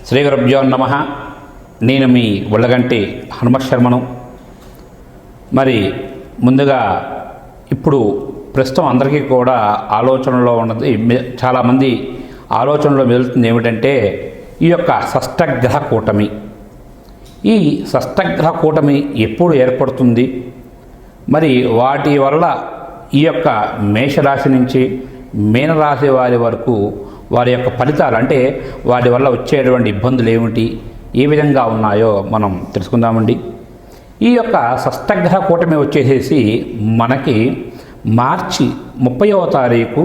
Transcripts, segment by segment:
శ్రీ గురుభ్యో నమః. నేను మీ ఉళ్ళగంటి హనుమత్ శర్మను. మరి ముందుగా ఇప్పుడు ప్రస్తుతం అందరికీ కూడా ఆలోచనలో ఉన్నది, చాలామంది ఆలోచనలో మెదులుతుంది ఏమిటంటే ఈ యొక్క షష్టగ్రహ కూటమి. ఈ షష్టగ్రహ కూటమి ఎప్పుడు ఏర్పడుతుంది, మరి వాటి వల్ల ఈ యొక్క మేషరాశి నుంచి మీనరాశి వారి వరకు వారి యొక్క ఫలితాలు, అంటే వాటి వల్ల వచ్చేటువంటి ఇబ్బందులు ఏమిటి, ఏ విధంగా ఉన్నాయో మనం తెలుసుకుందామండి. ఈ యొక్క షష్టగ్రహ కూటమి వచ్చేసేసి మనకి మార్చి 30వ తారీఖు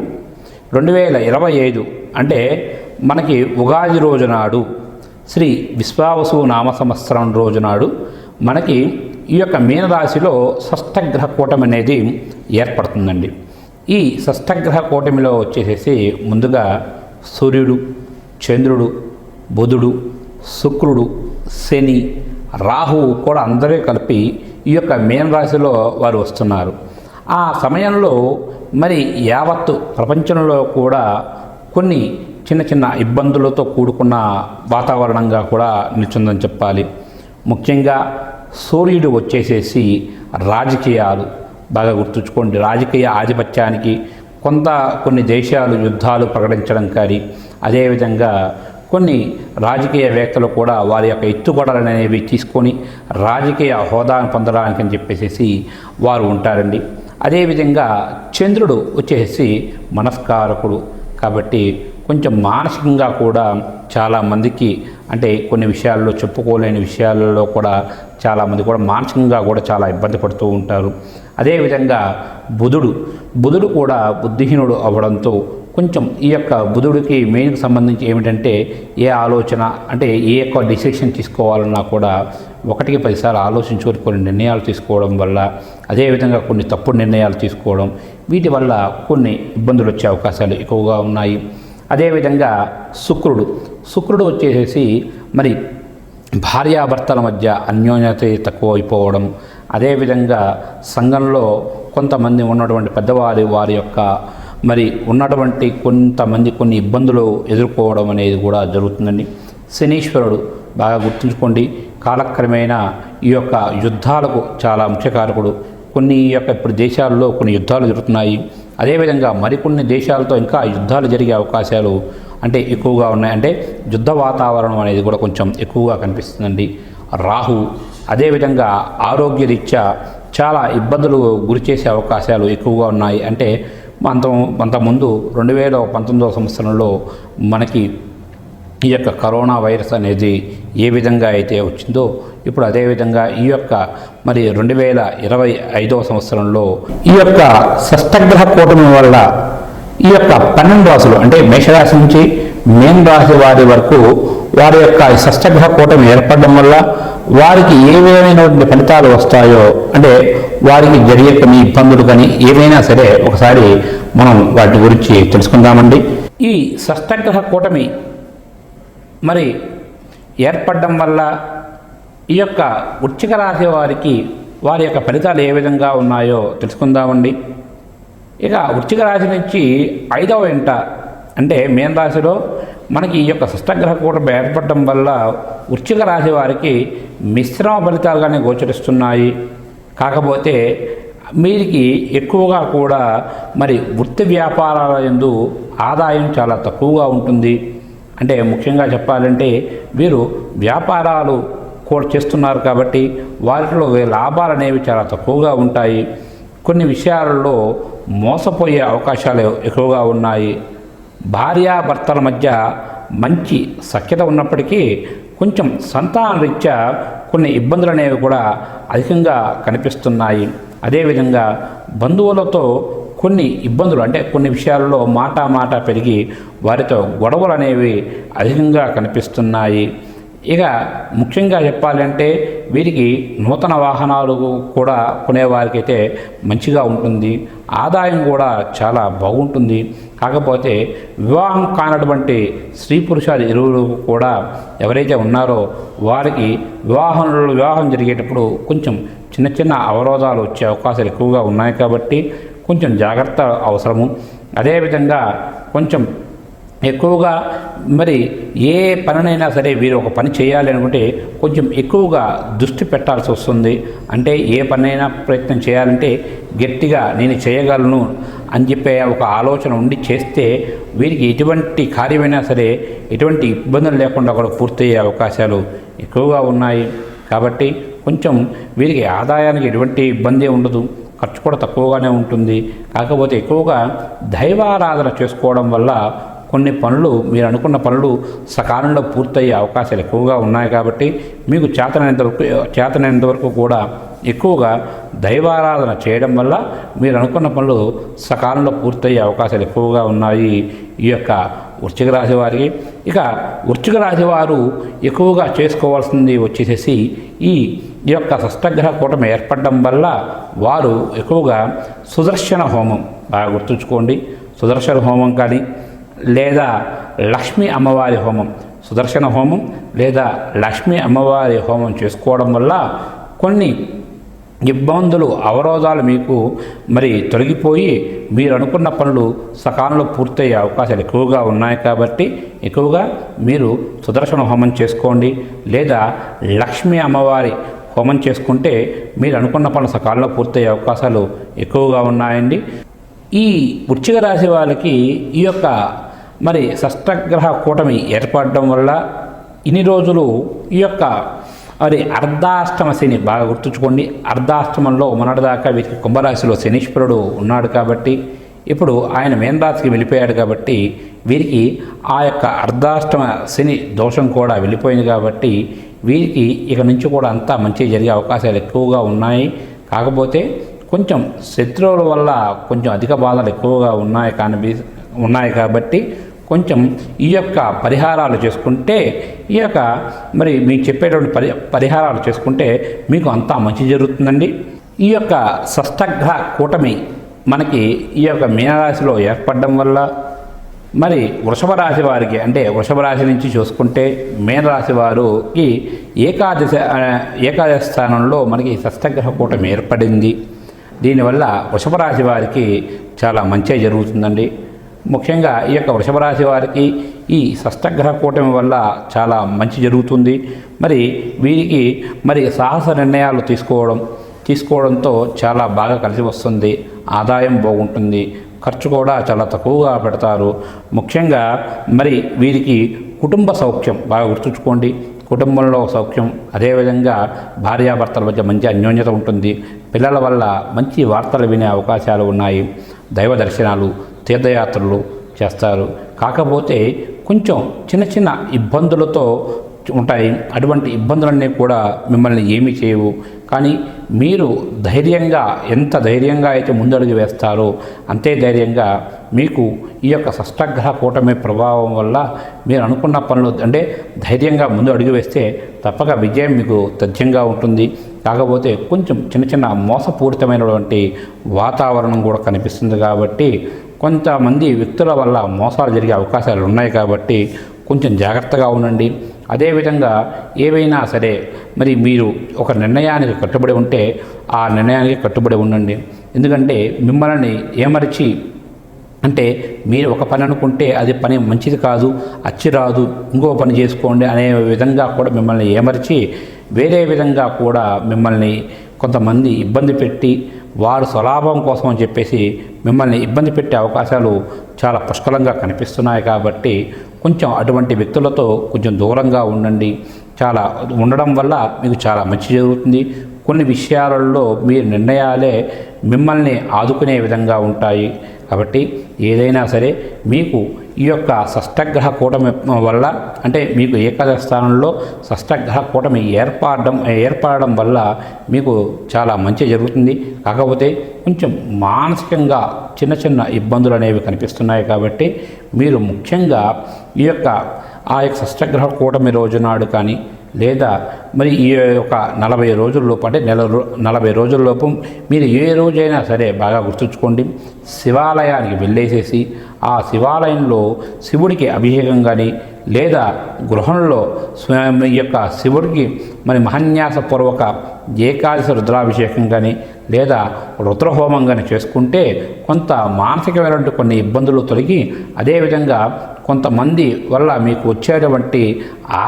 2025 అంటే మనకి ఉగాది రోజునాడు, శ్రీ విశ్వావసు నామ సంవత్సరం రోజునాడు మనకి ఈ యొక్క మీనరాశిలో షష్టగ్రహ కూటమి అనేది ఏర్పడుతుందండి. ఈ షష్టగ్రహ కూటమిలో వచ్చేసేసి ముందుగా సూర్యుడు, చంద్రుడు, బుధుడు, శుక్రుడు, శని, రాహువు కూడా అందరూ కలిపి ఈ యొక్క మీనరాశిలో వారు వస్తున్నారు. ఆ సమయంలో మరి యావత్తు ప్రపంచంలో కూడా కొన్ని చిన్న చిన్న ఇబ్బందులతో కూడుకున్న వాతావరణంగా కూడా నిల్చుందని చెప్పాలి. ముఖ్యంగా సూర్యుడు వచ్చేసేసి రాజకీయాలు, బాగా గుర్తుంచుకోండి, రాజకీయ ఆధిపత్యానికి కొన్ని దేశాలు యుద్ధాలు ప్రకటించడం కానీ, అదేవిధంగా కొన్ని రాజకీయవేత్తలు కూడా వారి యొక్క ఎత్తుగడలు అనేవి తీసుకొని రాజకీయ హోదాను పొందడానికి అని చెప్పేసి వారు ఉంటారండి. అదేవిధంగా చంద్రుడు వచ్చేసి మనస్కారకుడు కాబట్టి కొంచెం మానసికంగా కూడా చాలామందికి, అంటే కొన్ని విషయాల్లో చెప్పుకోలేని విషయాలలో కూడా చాలామంది కూడా మానసికంగా కూడా చాలా ఇబ్బంది పడుతూ ఉంటారు. అదేవిధంగా బుధుడు కూడా బుద్ధిహీనుడు అవ్వడంతో కొంచెం ఈ యొక్క బుధుడికి మెయిన్కి సంబంధించి ఏమిటంటే ఏ ఆలోచన, అంటే ఏ యొక్క డిసిషన్ తీసుకోవాలన్నా కూడా 1కి 10 సార్లు ఆలోచించుకొని కొన్ని నిర్ణయాలు తీసుకోవడం వల్ల, అదేవిధంగా కొన్ని తప్పుడు నిర్ణయాలు తీసుకోవడం, వీటి వల్ల కొన్ని ఇబ్బందులు వచ్చే అవకాశాలు ఎక్కువగా ఉన్నాయి. అదేవిధంగా శుక్రుడు వచ్చేసేసి మరి భార్యాభర్తల మధ్య అన్యోన్యత తక్కువ అయిపోవడం, అదేవిధంగా సంఘంలో కొంతమంది ఉన్నటువంటి వారి యొక్క మరి ఉన్నటువంటి కొన్ని ఇబ్బందులు ఎదుర్కోవడం అనేది కూడా జరుగుతుందండి. శనీశ్వరుడు బాగా గుర్తుంచుకోండి, కాలక్రమేణా ఈ యొక్క యుద్ధాలకు చాలా ముఖ్యకారకుడు. ఇప్పుడు దేశాల్లో కొన్ని యుద్ధాలు జరుగుతున్నాయి. అదేవిధంగా మరికొన్ని దేశాలతో ఇంకా యుద్ధాలు జరిగే అవకాశాలు అంటే ఎక్కువగా ఉన్నాయి. అంటే యుద్ధ వాతావరణం అనేది కూడా కొంచెం ఎక్కువగా కనిపిస్తుందండి. రాహు అదేవిధంగా ఆరోగ్యరీత్యా చాలా ఇబ్బందులు గురి చేసే అవకాశాలు ఎక్కువగా ఉన్నాయి. అంటే అంతకుముందు 2019వ సంవత్సరంలో మనకి ఈ యొక్క కరోనా వైరస్ అనేది ఏ విధంగా అయితే వచ్చిందో, ఇప్పుడు అదేవిధంగా ఈ యొక్క మరి 2025వ సంవత్సరంలో ఈ యొక్క షష్టగ్రహ కూటమి వల్ల ఈ యొక్క 12 రాశులు, అంటే మేషరాశి నుంచి మీన రాశి వారి వరకు వారి యొక్క షష్టగ్రహ కూటమి ఏర్పడడం వల్ల వారికి ఏవేమైనటువంటి ఫలితాలు వస్తాయో, అంటే వారికి జరిగే కొన్ని ఇబ్బందులు కానీ ఏవైనా సరే ఒకసారి మనం వాటి గురించి తెలుసుకుందామండి. ఈ షష్టగ్రహ కూటమి మరి ఏర్పడడం వల్ల ఈ యొక్క వృశ్చిక రాశి వారికి వారి యొక్క ఫలితాలు ఏ విధంగా ఉన్నాయో తెలుసుకుందామండి. ఇక వృశ్చిక రాశి నుంచి 5వ ఇంట, అంటే మీన రాశిలో మనకి ఈ యొక్క షష్టగ్రహ కూటమి ఏర్పడడం వల్ల వృశ్చిక రాశి వారికి మిశ్రమ ఫలితాలుగానే గోచరిస్తున్నాయి. కాకపోతే వీరికి ఎక్కువగా కూడా మరి వృత్తి వ్యాపారాల యందు ఆదాయం చాలా తక్కువగా ఉంటుంది. అంటే ముఖ్యంగా చెప్పాలంటే వీరు వ్యాపారాలు కూడా చేస్తున్నారు కాబట్టి వారిలో లాభాలు అనేవి చాలా తక్కువగా ఉంటాయి. కొన్ని విషయాలలో మోసపోయే అవకాశాలు ఎక్కువగా ఉన్నాయి. భార్యాభర్తల మధ్య మంచి సఖ్యత ఉన్నప్పటికీ కొంచెం సంతాన రీత్యా కొన్ని ఇబ్బందులు అనేవి కూడా అధికంగా కనిపిస్తున్నాయి. అదేవిధంగా బంధువులతో కొన్ని ఇబ్బందులు, అంటే కొన్ని విషయాలలో మాట పెరిగి వారితో గొడవలు అనేవి అధికంగా కనిపిస్తున్నాయి. ఇక ముఖ్యంగా చెప్పాలంటే వీరికి నూతన వాహనాలు కూడా కొనేవారికైతే మంచిగా ఉంటుంది. ఆదాయం కూడా చాలా బాగుంటుంది. కాకపోతే వివాహం కానటువంటి స్త్రీ పురుషాలు ఇరువురు కూడా ఎవరైతే ఉన్నారో వారికి వివాహం జరిగేటప్పుడు కొంచెం చిన్న అవరోధాలు వచ్చే అవకాశాలు ఎక్కువగా ఉన్నాయి. కాబట్టి కొంచెం జాగ్రత్త అవసరము. అదేవిధంగా కొంచెం ఎక్కువగా మరి ఏ పనినైనా సరే వీరు ఒక పని చేయాలి అనుకుంటే కొంచెం ఎక్కువగా దృష్టి పెట్టాల్సి వస్తుంది. అంటే ఏ పనైనా ప్రయత్నం చేయాలంటే గట్టిగా నేను చేయగలను అని చెప్పే ఒక ఆలోచన ఉండి చేస్తే వీరికి ఎటువంటి కార్యమైనా సరే ఎటువంటి ఇబ్బందులు లేకుండా కూడా పూర్తయ్యే అవకాశాలు ఎక్కువగా ఉన్నాయి. కాబట్టి కొంచెం వీరికి ఆదాయానికి ఎటువంటి ఇబ్బంది ఉండదు, ఖర్చు కూడా తక్కువగానే ఉంటుంది. కాకపోతే ఎక్కువగా దైవారాధన చేసుకోవడం వల్ల కొన్ని పనులు మీరు అనుకున్న పనులు సకాలంలో పూర్తయ్యే అవకాశాలు ఎక్కువగా ఉన్నాయి. కాబట్టి మీకు చేతనైనంత వరకు కూడా ఎక్కువగా దైవారాధన చేయడం వల్ల మీరు అనుకున్న పనులు సకాలంలో పూర్తయ్యే అవకాశాలు ఎక్కువగా ఉన్నాయి ఈ యొక్క వృశ్చిక రాశి వారికి. ఇక వృశ్చిక రాశి వారు ఎక్కువగా చేసుకోవాల్సింది వచ్చేసేసి ఈ యొక్క షష్టగ్రహ కూటమి ఏర్పడడం వల్ల వారు ఎక్కువగా సుదర్శన హోమం బాగా గుర్తుంచుకోండి. సుదర్శన హోమం కానీ లేదా లక్ష్మీ అమ్మవారి హోమం, సుదర్శన హోమం లేదా లక్ష్మీ అమ్మవారి హోమం చేసుకోవడం వల్ల కొన్ని ఇబ్బందులు అవరోధాలు మీకు మరి తొలగిపోయి మీరు అనుకున్న పనులు సకాలంలో పూర్తయ్యే అవకాశాలు ఎక్కువగా ఉన్నాయి. కాబట్టి ఎక్కువగా మీరు సుదర్శన హోమం చేసుకోండి లేదా లక్ష్మీ అమ్మవారి హోమం చేసుకుంటే మీరు అనుకున్న పనులు సకాలంలో పూర్తయ్యే అవకాశాలు ఎక్కువగా ఉన్నాయండి. ఈ వృశ్చిక రాశి వాళ్ళకి ఈ యొక్క మరి షష్టగ్రహ కూటమి ఏర్పడడం వల్ల ఇన్ని రోజులు ఈ యొక్క మరి అర్ధాష్టమ శని బాగా గుర్తుంచుకోండి. అర్ధాష్టమంలో మొన్నటిదాకా వీరికి కుంభరాశిలో శనీశ్వరుడు ఉన్నాడు కాబట్టి ఇప్పుడు ఆయన మీనరాశికి వెళ్ళిపోయాడు కాబట్టి వీరికి ఆ యొక్క అర్ధాష్టమ శని దోషం కూడా వెళ్ళిపోయింది. కాబట్టి వీరికి ఇక నుంచి కూడా అంతా మంచి జరిగే అవకాశాలు ఎక్కువగా ఉన్నాయి. కాకపోతే కొంచెం శత్రువుల వల్ల కొంచెం అధిక బాధలు ఎక్కువగా ఉన్నాయి కాబట్టి కొంచెం ఈ యొక్క పరిహారాలు చేసుకుంటే ఈ యొక్క మరి మీకు చెప్పేటువంటి పరిహారాలు చేసుకుంటే మీకు అంతా మంచి జరుగుతుందండి. ఈ యొక్క షష్టగ్రహ కూటమి మనకి ఈ యొక్క మీనరాశిలో ఏర్పడడం వల్ల మరి వృషభ రాశి వారికి అంటే వృషభ రాశి నుంచి చూసుకుంటే మీనరాశి వారికి ఏకాదశ స్థానంలో మనకి షష్టగ్రహ కూటమి ఏర్పడింది. దీనివల్ల వృషభ రాశి వారికి చాలా మంచి జరుగుతుందండి. ముఖ్యంగా ఈ యొక్క వృషభ రాశి వారికి ఈ షష్టగ్రహ కూటమి వల్ల చాలా మంచి జరుగుతుంది. మరి వీరికి మరి సాహస నిర్ణయాలు తీసుకోవడంతో చాలా బాగా కలిసి వస్తుంది. ఆదాయం బాగుంటుంది, ఖర్చు కూడా చాలా తక్కువగా పెడతారు. ముఖ్యంగా మరి వీరికి కుటుంబ సౌఖ్యం బాగా గుర్తుంచుకోండి. కుటుంబంలో సౌఖ్యం, అదేవిధంగా భార్యాభర్తల మధ్య మంచి అన్యోన్యత ఉంటుంది. పిల్లల వల్ల మంచి వార్తలు వినే అవకాశాలు ఉన్నాయి. దైవ దర్శనాలు, తీర్థయాత్రలు చేస్తారు. కాకపోతే కొంచెం చిన్న చిన్న ఇబ్బందులతో ఉంటాయి. అటువంటి ఇబ్బందులన్నీ కూడా మిమ్మల్ని ఏమీ చేయవు. కానీ మీరు ఎంత ధైర్యంగా అయితే ముందడుగు వేస్తారో అంతే ధైర్యంగా మీకు ఈ యొక్క షష్టగ్రహ కూటమి ప్రభావం వల్ల మీరు అనుకున్న పనులు అంటే ధైర్యంగా ముందు అడుగు వేస్తే తప్పక విజయం మీకు తథ్యంగా ఉంటుంది. కాకపోతే కొంచెం చిన్న చిన్న మోసపూరితమైనటువంటి వాతావరణం కూడా కనిపిస్తుంది. కాబట్టి కొంతమంది వ్యక్తుల వల్ల మోసాలు జరిగే అవకాశాలు ఉన్నాయి. కాబట్టి కొంచెం జాగ్రత్తగా ఉండండి. అదేవిధంగా ఏవైనా సరే మరి మీరు ఒక నిర్ణయానికి కట్టుబడి ఉంటే ఆ నిర్ణయానికి కట్టుబడి ఉండండి. ఎందుకంటే మిమ్మల్ని ఏమరిచి అంటే మీరు ఒక పని అనుకుంటే అది పని మంచిది కాదు, అచ్చి రాదు, ఇంకో పని చేసుకోండి అనే విధంగా కూడా మిమ్మల్ని ఏమరిచి వేరే విధంగా కూడా మిమ్మల్ని కొంతమంది ఇబ్బంది పెట్టి వారు స్వలాభం కోసం అని చెప్పేసి మిమ్మల్ని ఇబ్బంది పెట్టే అవకాశాలు చాలా పుష్కలంగా కనిపిస్తున్నాయి. కాబట్టి కొంచెం అటువంటి వ్యక్తులతో కొంచెం దూరంగా ఉండండి. ఉండడం వల్ల మీకు చాలా మంచి జరుగుతుంది. కొన్ని విషయాలలో మీ నిర్ణయాలే మిమ్మల్ని ఆదుకునే విధంగా ఉంటాయి. కాబట్టి ఏదైనా సరే మీకు ఈ యొక్క షష్టగ్రహ కూటమి వల్ల అంటే మీకు ఏకాదశ స్థానంలో షష్టగ్రహ కూటమి ఏర్పడడం వల్ల మీకు చాలా మంచి జరుగుతుంది. కాకపోతే కొంచెం మానసికంగా చిన్న చిన్న ఇబ్బందులు అనేవి కనిపిస్తున్నాయి. కాబట్టి మీరు ముఖ్యంగా ఈ యొక్క షష్టగ్రహ కూటమి రోజు నాడు కానీ లేదా మరి ఈ యొక్క 40 రోజుల్లోపు అంటే 40 రోజుల్లోపు మీరు ఏ రోజైనా సరే బాగా గుర్తుంచుకోండి. శివాలయానికి వెళ్ళేసేసి ఆ శివాలయంలో శివుడికి అభిషేకం కానీ లేదా గృహంలో ఈ యొక్క శివుడికి మరి మహాన్యాసపూర్వక ఏకాదశి రుద్రాభిషేకం కానీ లేదా రుద్రహోమం కానీ చేసుకుంటే కొంత మానసికమైనటువంటి కొన్ని ఇబ్బందులు తొలగి అదేవిధంగా కొంతమంది వల్ల మీకు వచ్చేటువంటి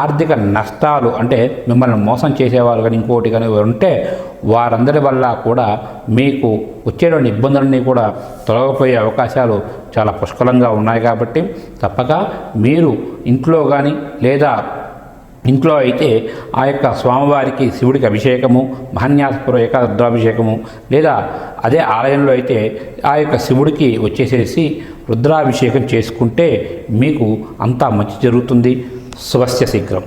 ఆర్థిక నష్టాలు, అంటే మిమ్మల్ని మోసం చేసేవాళ్ళు కానీ ఇంకోటి కానీ ఉంటే వారందరి వల్ల కూడా మీకు వచ్చేటువంటి ఇబ్బందులన్నీ కూడా తొలగిపోయే అవకాశాలు చాలా పుష్కలంగా ఉన్నాయి. కాబట్టి తప్పక మీరు ఇంట్లో కానీ లేదా ఇంట్లో అయితే ఆ యొక్క స్వామివారికి శివుడికి అభిషేకము, మహాన్యాసపుర ఏకారుద్రాభిషేకము, లేదా అదే ఆలయంలో అయితే ఆ యొక్క శివుడికి వచ్చేసేసి రుద్రాభిషేకం చేసుకుంటే మీకు అంతా మంచి జరుగుతుంది. శుభస్య శీఘ్రం.